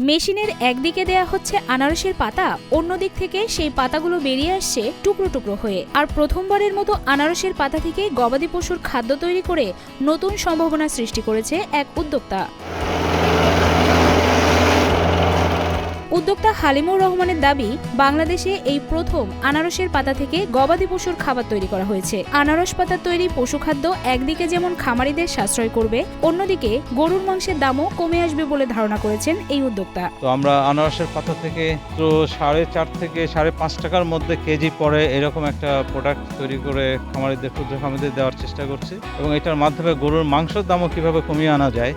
মেশিনের একদিকে দেয়া হচ্ছে আনারসের পাতা, অন্যদিক থেকে সেই পাতাগুলো বেরিয়ে আসছে টুকরো টুকরো হয়ে। আর প্রথমবারের মতো আনারসের পাতা থেকে গবাদি পশুর খাদ্য তৈরি করে নতুন সম্ভাবনা সৃষ্টি করেছে এক উদ্যোক্তা। উদ্যোক্তা হালিমুর রহমানের দাবি, বাংলাদেশে এই প্রথম আনারসের পাতা থেকে গবাদি পশুর খাবার তৈরি করা হয়েছে। আনারস পাতা তৈরি পশুখাদ্য একদিকে যেমন খামারিদের সাশ্রয় করবে, অন্যদিকে গরুর মাংসের দামও কমে আসবে বলে ধারণা করেছেন এই উদ্যোক্তা। তো আমরা আনারসের পাতা থেকে তো 4.5 থেকে 5.5 টাকার মধ্যে কেজি পড়ে এরকম একটা প্রোডাক্ট তৈরি করে খামারিদের, ক্ষুদ্র খামারিদের দেওয়ার চেষ্টা করছি, এবং এটার মাধ্যমে গরুর মাংসের দামও কিভাবে কমিয়ে আনা যায়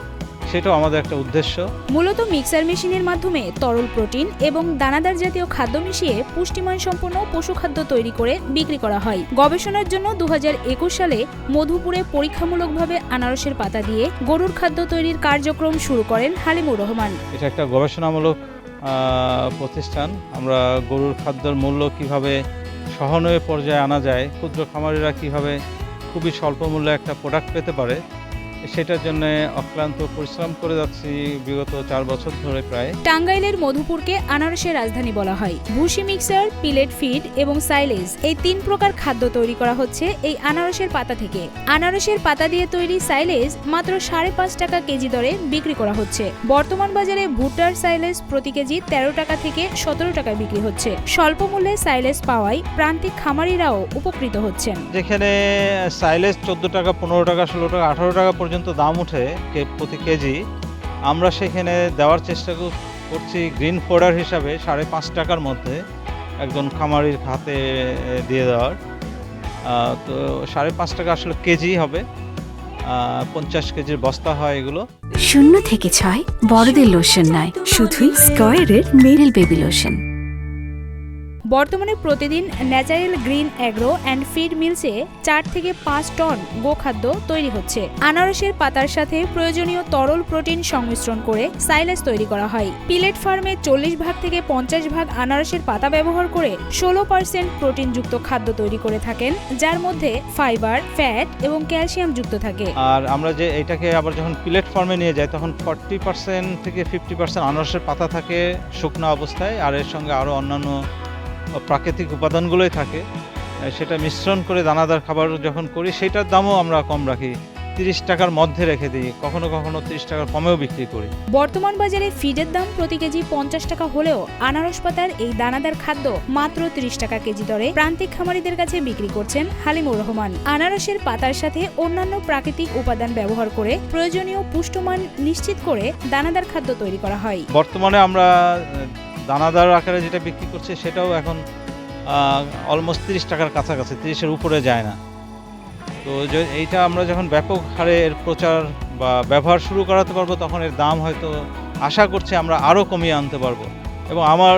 সেটাও আমাদের একটা উদ্দেশ্য। মূলত মিক্সার মেশিনের মাধ্যমে তরল প্রোটিন এবং দানাদার জাতীয় খাদ্য মিশিয়ে পুষ্টিমান সম্পন্ন পশুখাদ্য তৈরি করে বিক্রি করা হয়। গবেষণার জন্য 2021 সালে মধুপুরে পরীক্ষামূলকভাবে আনারসের পাতা দিয়ে গরুর খাদ্য তৈরির কার্যক্রম শুরু করেন হালিমুর রহমান। এটা একটা গবেষণামূলক প্রতিষ্ঠান। আমরা গরুর খাদ্যের মূল্য কিভাবে সহনীয় পর্যায়ে আনা যায়, ক্ষুদ্র খামারিরা কিভাবে খুবই স্বল্প মূল্যে একটা প্রোডাক্ট পেতে পারে, সেটার জন্য অক্লান্ত পরিশ্রম করে যাচ্ছি বিগত 4 বছর ধরে প্রায়। টাঙ্গাইলের মধুপুরকে আনারসের রাজধানী বলা হয়। ভুসি মিক্সার, পিলেট ফিড এবং সাইলেজ এই 3 প্রকার খাদ্য তৈরি করা হচ্ছে এই আনারসের পাতা থেকে। আনারসের পাতা দিয়ে তৈরি সাইলেজ মাত্র 5.5 টাকা কেজি দরে বিক্রি করা হচ্ছে। বর্তমান বাজারে ভুট্টার সাইলেজ প্রতি কেজি 13 টাকা থেকে 17 টাকায় বিক্রি হচ্ছে। স্বল্প মূল্যে সাইলেজ পাওয়ায় প্রান্তিক খামারিরাও উপকৃত হচ্ছেন। যেখানে সাইলেজ 14 টাকা, 15 টাকা, 16 টাকা, 18 টাকা পর্যন্ত দাম উঠে প্রতি কেজি, আমরা সেখানে দেওয়ার চেষ্টা করছি গ্রিন ফোডার হিসাবে 5.5 টাকার মধ্যে একজন খামারির হাতে দিয়ে দেওয়ার। তো 5.5 টাকা আসলে কেজি হবে, 50 কেজির বস্তা হয় এগুলো। 0 থেকে 6 বড়দের লোশন নয়, শুধুই স্কয়ারের মেরিল বেবি লোশন। বর্তমানে প্রতিদিন natural green agro and feed মিলসে 4 থেকে 5 টন গোখাদ্য তৈরি হচ্ছে। আনারসের পাতার সাথে প্রয়োজনীয় তরল প্রোটিন সংমিশ্রণ করে সাইলেজ তৈরি করা হয়। পিলেট ফার্মে 40 ভাগ থেকে 50 ভাগ আনারসের পাতা ব্যবহার করে 16% প্রোটিনযুক্ত খাদ্য তৈরি করে থাকেন, যার মধ্যে ফাইবার, ফ্যাট এবং ক্যালসিয়াম যুক্ত থাকে। আর আমরা যে এটাকে আবার যখন পিলেট ফার্মে নিয়ে যাই, তখন 40% থেকে 50% আনারসের পাতা থাকে শুকনো অবস্থায়, আর এর সঙ্গে আরও অন্যান্য প্রাকৃতিক উপাদানগুলোই থাকে। সেটা মিশ্রণ করে দানাদার খাবার যখন করি, সেটার দামও আমরা কম রাখি, 30 টাকার মধ্যে রেখে দিই, কখনো কখনো 30 টাকার কমেও বিক্রি করি। বর্তমান বাজারে ফিডের দাম প্রতি কেজি 50 টাকা হলেও আনারস পাতার এই দানাদার খাদ্য মাত্র 30 টাকা কেজি দরে প্রান্তিক খামারিদের কাছে বিক্রি করছেন হালিমুর রহমান। আনারসের পাতার সাথে অন্যান্য প্রাকৃতিক উপাদান ব্যবহার করে প্রয়োজনীয় পুষ্টিমান নিশ্চিত করে দানাদার খাদ্য তৈরি করা হয়। বর্তমানে আমরা দানাদার আকারে যেটা বিক্রি করছে সেটাও এখন অলমোস্ট 30 টাকার কাছাকাছি, 30-এর উপরে যায় না। তো এইটা আমরা যখন ব্যাপক হারে এর প্রচার বা ব্যবহার শুরু করাতে পারবো, তখন এর দাম হয়তো আশা করছি আমরা আরও কমিয়ে আনতে পারবো। এবং আমার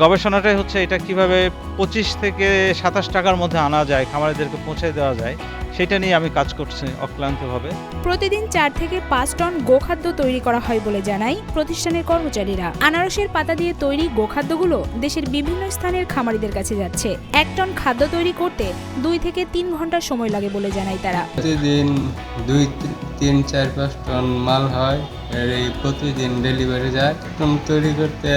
গবেষণাটাই হচ্ছে এটা কিভাবে 25 থেকে 27 টাকার মধ্যে আনা যায়, খামারিদেরকে পৌঁছে দেওয়া যায়, সেটা নিয়ে আমি কাজ করছি অক্লান্তভাবে। প্রতিদিন 4 থেকে 5 টন গোখাদ্য তৈরি করা হয় বলে জানায় প্রতিষ্ঠানের কর্মচারীরা। আনারসের পাতা দিয়ে তৈরি গোখাদ্যগুলো দেশের বিভিন্ন স্থানের খামারিদের কাছে যাচ্ছে। 1 টন খাদ্য তৈরি করতে 2 থেকে 3 ঘন্টা সময় লাগে বলে জানায় তারা। প্রতিদিন 2, 3, 4, 5 টন মাল হয়, এই প্রতিদিন ডেলিভারি যায়। তৈরি করতে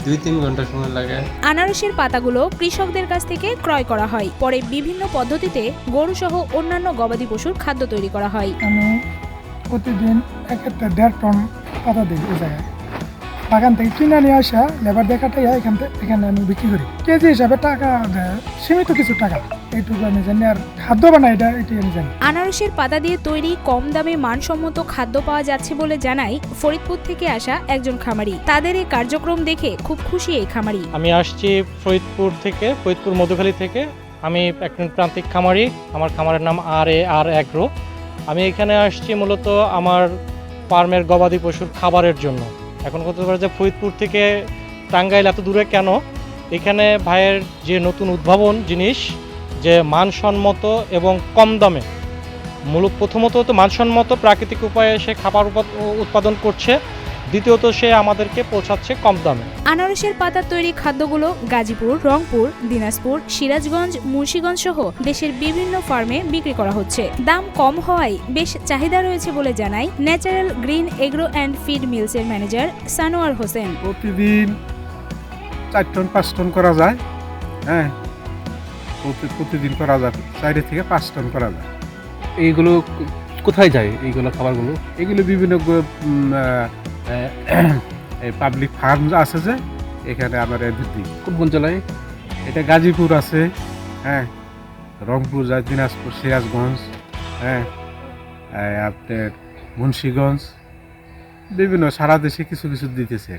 2-3 ঘন্টা সময় লাগে। আনারসের পাতাগুলো কৃষকদের কাছ থেকে ক্রয় করা হয়, পরে বিভিন্ন পদ্ধতিতে গরু সহ অন্যান্য গবাদি পশুর খাদ্য তৈরি করা হয়। আমি প্রতিদিন 1.5 টন পাতা দিই এই জায়গায়। বাগান থেকে কিনে নিয়ে আসা লেবার দেখাটাই এখানে আমি বিক্রি করি। কেজি হিসাবে টাকা দেয়, সীমিত কিছু টাকা, এইটুকু আমি জানি। আর খাদ্য বানাই এটাই আমি জানি। আনারসের পাতা দিয়ে তৈরি কম দামে মানসম্মত খাদ্য পাওয়া যাচ্ছে বলে জানায় ফরিদপুর থেকে আসা একজন খামারি। তাদের এই কার্যক্রম দেখে খুব খুশি এই খামারি। আমি আসছি ফরিদপুর থেকে, ফরিদপুর মধুখালী থেকে। আমি একজন প্রান্তিক খামারি, আমার খামারের নাম আর অ্যাগ্রো। আমি এখানে আসছি মূলত আমার ফার্মের গবাদি পশুর খাবারের জন্য। এখন কথা বলা যে ফরিদপুর থেকে টাঙ্গাইল এত দূরে কেন, এখানে ভাইয়ের যে নতুন উদ্ভাবন জিনিস, যে মানসম্মত এবং কম দামে, প্রথমত তো মানসম্মত প্রাকৃতিক উপায়ে সে খাবার উৎপাদন করছে, দ্বিতীয়ত সে আমাদেরকে পৌঁছাচ্ছে কম দামে। আনারসের পাতা তৈরি খাদ্যগুলো গাজীপুর, রংপুর, দিনাজপুর, সিরাজগঞ্জ, মুন্সিগঞ্জ সহ দেশের বিভিন্ন ফার্মে বিক্রি করা হচ্ছে। দাম কম হওয়ায় বেশ চাহিদা রয়েছে বলে জানায় natural green agro and feed মিলসের ম্যানেজার সানোয়ার হোসেন। প্রতিদিন 4 টন 5 টন করা যায়। হ্যাঁ, প্রতিদিন করা যায় 4 থেকে 5 টন করা যায়। এইগুলো কোথায় যায় এইগুলো খাবারগুলো? এগুলো বিভিন্ন পাবলিক ফার্ম আছে যে এখানে আমাদের দিই। কোন কোন জেলায়? এটা গাজীপুর আছে, হ্যাঁ, রংপুর যায়, দিনাজপুর, সিরাজগঞ্জ, হ্যাঁ, আপনার মুন্সিগঞ্জ, বিভিন্ন সারা দেশে কিছু কিছু দিতেছে।